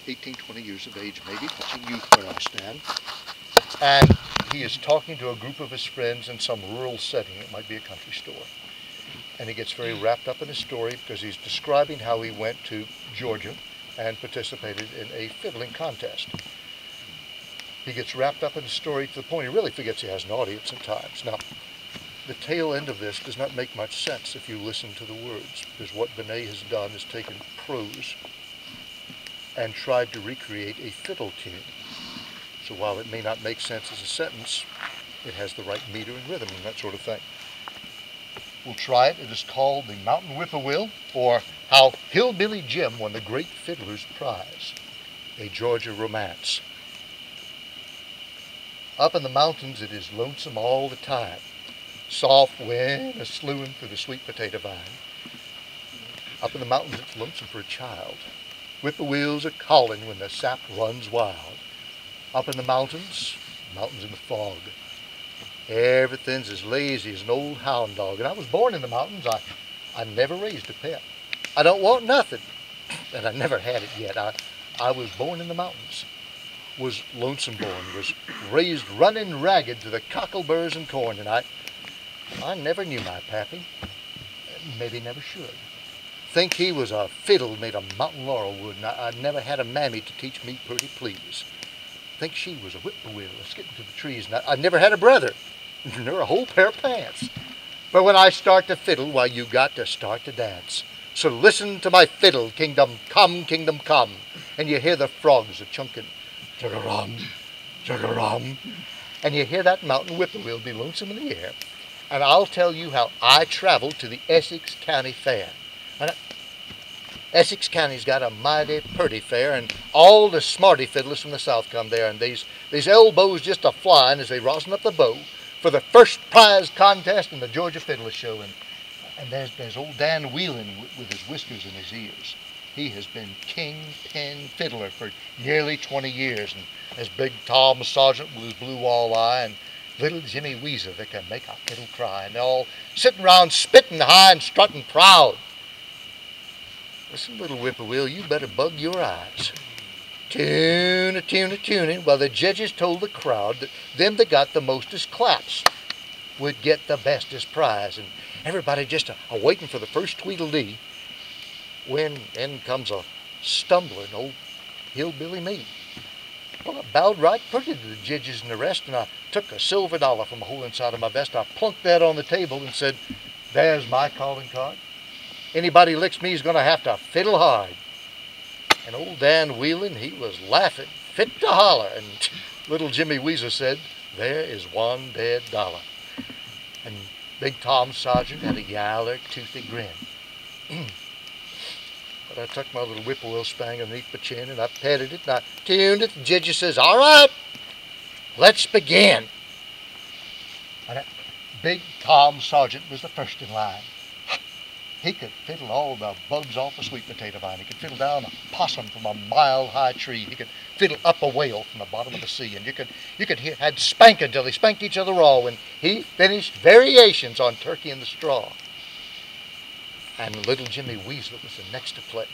18, 20 years of age, maybe, it's a youth where I stand. And he is talking to a group of his friends in some rural setting. It might be a country store. And he gets very wrapped up in his story because he's describing how he went to Georgia and participated in a fiddling contest. He gets wrapped up in his story to the point he really forgets he has an audience at times. Now, the tail end of this does not make much sense if you listen to the words, because what Benet has done is taken prose and tried to recreate a fiddle tune. So while it may not make sense as a sentence, it has the right meter and rhythm and that sort of thing. We'll try it. It is called the Mountain Whipperwhill, or How Hillbilly Jim Won the Great Fiddler's Prize, a Georgia romance. Up in the mountains it is lonesome all the time. Soft wind a-slewing through the sweet potato vine. Up in the mountains it's lonesome for a child. Whippoorwills are calling when the sap runs wild. Up in the mountains in the fog. Everything's as lazy as an old hound dog. And I was born in the mountains. I never raised a pet. I don't want nothing. And I never had it yet. I was born in the mountains. Was lonesome born. Was raised running ragged to the cockleburs and corn. And I never knew my pappy. Maybe never should. Think he was a fiddle made of mountain laurel wood. And I never had a mammy to teach me pretty please. Think she was a whippoorwill skipping to the trees. And I never had a brother. Nor a whole pair of pants. But when I start to fiddle, why, you got to start to dance. So listen to my fiddle, kingdom come, and you hear the frogs a-chunking, chug-a-rum, chug-a-rum, and you hear that mountain whippoorwill be lonesome in the air. And I'll tell you how I traveled to the Essex County Fair. And Essex County's got a mighty purty fair, and all the smarty fiddlers from the south come there, and these elbows just a-flying as they rosin up the bow for the first prize contest in the Georgia Fiddler Show. And there's old Dan Whelan with his whiskers in his ears. He has been kingpin fiddler for nearly 20 years. And there's big Tom Sargent with his blue walleye, and little Jimmy Weezer that can make a fiddle cry. And they're all sitting around spitting high and strutting proud. Listen, little whippoorwill, you better bug your eyes. Tuning, while the judges told the crowd that them that got the mostest claps would get the bestest prize. And everybody just a-waiting for the first tweedledee, when in comes a stumbling old hillbilly me. Well, I bowed right pretty to the judges and the rest, and I took a silver dollar from a hole inside of my vest. I plunked that on the table and said, "There's my calling card. Anybody licks me is going to have to fiddle hard." And old Dan Whelan, he was laughing, fit to holler. And little Jimmy Weezer said, "There is one dead dollar." And big Tom Sargent had a yaller, toothy grin. But I took my little whippoorwill spang underneath my chin, and I petted it, and I tuned it. The judge says, "All right, let's begin." And big Tom Sargent was the first in line. He could fiddle all the bugs off a sweet potato vine. He could fiddle down a possum from a mile-high tree. He could fiddle up a whale from the bottom of the sea. And you could hear, had spanking till they spanked each other raw when he finished variations on Turkey in the Straw. And little Jimmy Weasel was the next to play.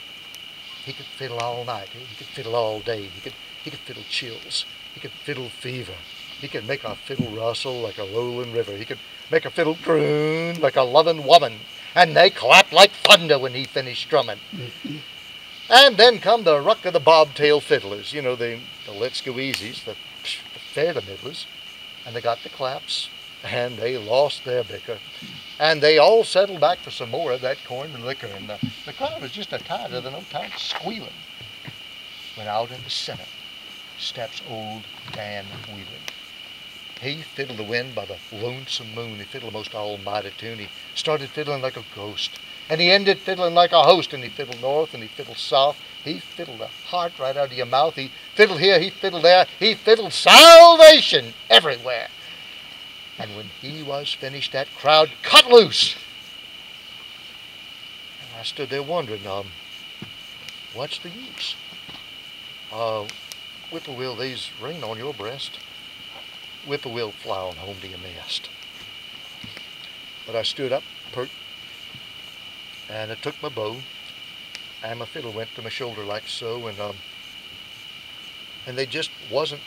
He could fiddle all night. He could fiddle all day. He could fiddle chills. He could fiddle fever. He could make a fiddle rustle like a rolling river. He could make a fiddle croon like a loving woman. And they clapped like thunder when he finished strumming. And then come the ruck of the bobtail fiddlers, you know, the let's go easies, the fair to middlers. And they got the claps, and they lost their bicker. And they all settled back for some more of that corn and liquor. And the crowd was just tired of the no-time squealing. When out in the center steps old Dan Whelan. He fiddled the wind by the lonesome moon. He fiddled a most almighty tune. He started fiddling like a ghost. And he ended fiddling like a host. And he fiddled north and he fiddled south. He fiddled the heart right out of your mouth. He fiddled here, he fiddled there. He fiddled salvation everywhere. And when he was finished, that crowd cut loose. And I stood there wondering, what's the use? Whippoorwill, there's rain on your breast. Whippoorwill, fly on home to your nest. But I stood up pert, and I took my bow, and my fiddle went to my shoulder like so, and and there just wasn't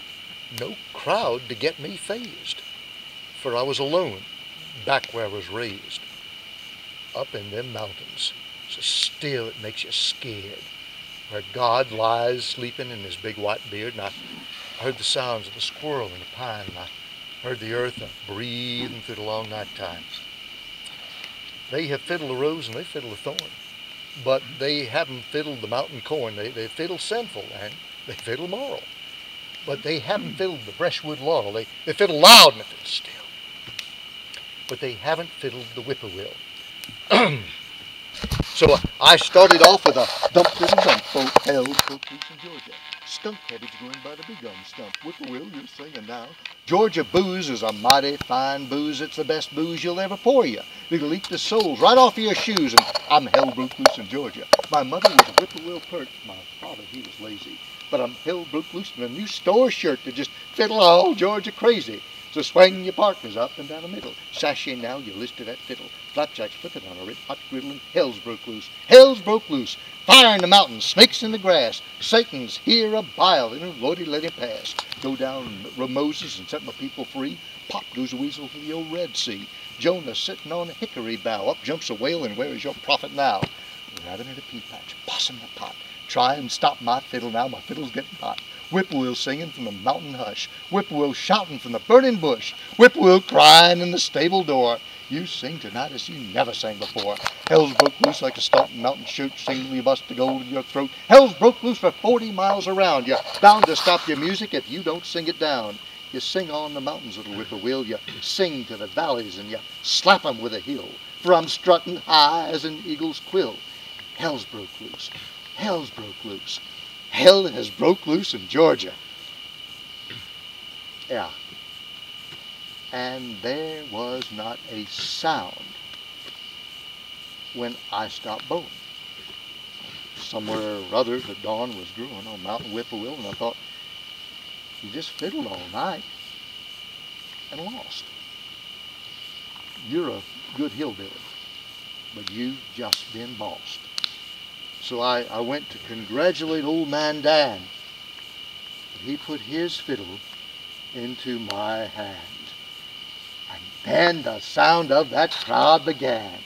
no crowd to get me fazed, for I was alone back where I was raised, up in them mountains, so still it makes you scared, where God lies sleeping in his big white beard, and I heard the sounds of the squirrel and the pine, and I heard the earth breathing through the long night time. They have fiddled the rose and they fiddle the thorn, but they haven't fiddled the mountain corn. They fiddle sinful and they fiddle moral, but they haven't fiddled the brushwood laurel. They fiddle loud and they fiddle still, but they haven't fiddled the whippoorwill. So I started off with a dump little dump, both held, both loose in Georgia. Skunk cabbage growing by the big gum stump. Whippoorwill, you're singing now. Georgia booze is a mighty fine booze. It's the best booze you'll ever pour you. It'll eat the soles right off of your shoes, and I'm held broke loose in Georgia. My mother was a whippoorwill pert. My father, he was lazy. But I'm held broke loose in a new store shirt to just fiddle all Georgia crazy. So swing your partners up and down the middle. Sashay now, you listen to that fiddle. Flapjacks flipping on a red hot griddle, and hell's broke loose. Hell's broke loose. Fire in the mountains, snakes in the grass. Satan's here a bile, and Lordy let him pass. Go down Moses and set my people free. Pop goes a weasel to the old Red Sea. Jonah sitting on a hickory bough. Up jumps a whale, and where is your prophet now? Rabbit in a pea patch, possum in a pot. Try and stop my fiddle now, my fiddle's getting hot. Whippoorwill singing from the mountain hush. Whippoorwill shouting from the burning bush. Whippoorwill crying in the stable door. You sing tonight as you never sang before. Hell's broke loose like a stomping mountain chute. Singly bust the gold in your throat. Hell's broke loose for 40 miles around. You're bound to stop your music if you don't sing it down. You sing on the mountains, little whippoorwill. You sing to the valleys and you slap 'em with a hill. For I'm strutting high as an eagle's quill. Hell's broke loose. Hell's broke loose. Hell has broke loose in Georgia. Yeah. And there was not a sound when I stopped bowing. Somewhere or other the dawn was growing on Mountain Whipperwhill, and I thought, you just fiddled all night and lost. You're a good hillbilly, but you've just been bossed. So I went to congratulate old man Dan. He put his fiddle into my hand. And then the sound of that crowd began.